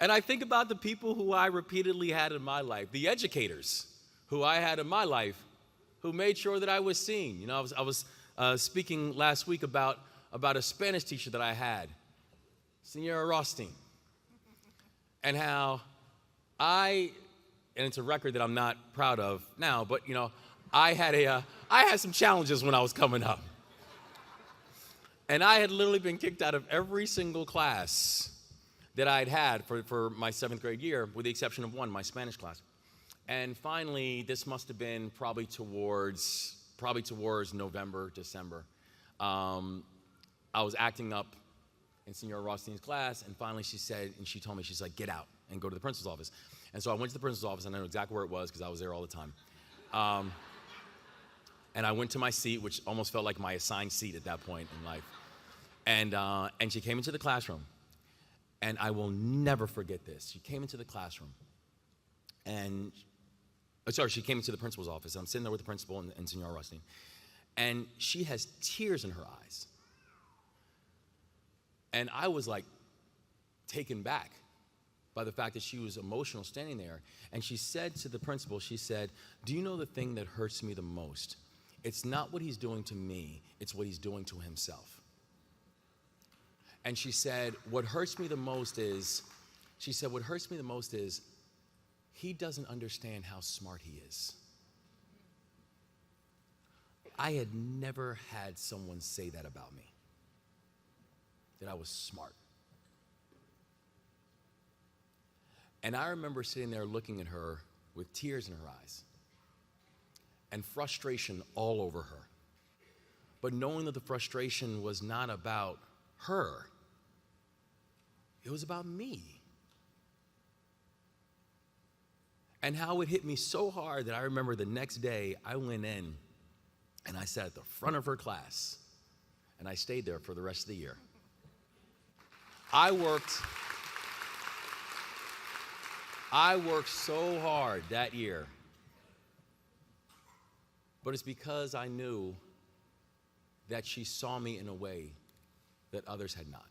And I think about the people who I repeatedly had in my life, the educators who I had in my life, who made sure that I was seen. You know, I was speaking last week about a Spanish teacher that I had, Senora Rothstein, and how and it's a record that I'm not proud of now, but you know, I had some challenges when I was coming up. And I had literally been kicked out of every single class that I'd had for my 7th grade year, with the exception of one, my Spanish class. And finally, this must have been probably towards November, December. I was acting up in Senora Rothstein's class, and finally she told me, she's like, get out and go to the principal's office. And so I went to the principal's office, and I know exactly where it was because I was there all the time. And I went to my seat, which almost felt like my assigned seat at that point in life. And she came into the classroom, and I will never forget this. She came into the classroom, and she came into the principal's office. I'm sitting there with the principal and Senora Rothstein, and she has tears in her eyes. And I was like taken back by the fact that she was emotional standing there. And she said to the principal, she said, do you know the thing that hurts me the most? It's not what he's doing to me, it's what he's doing to himself. And she said, what hurts me the most is, he doesn't understand how smart he is. I had never had someone say that about me, that I was smart. And I remember sitting there looking at her with tears in her eyes and frustration all over her. But knowing that the frustration was not about her, it was about me. And how it hit me so hard that I remember the next day I went in and I sat at the front of her class, and I stayed there for the rest of the year. I worked so hard that year, but it's because I knew that she saw me in a way that others had not.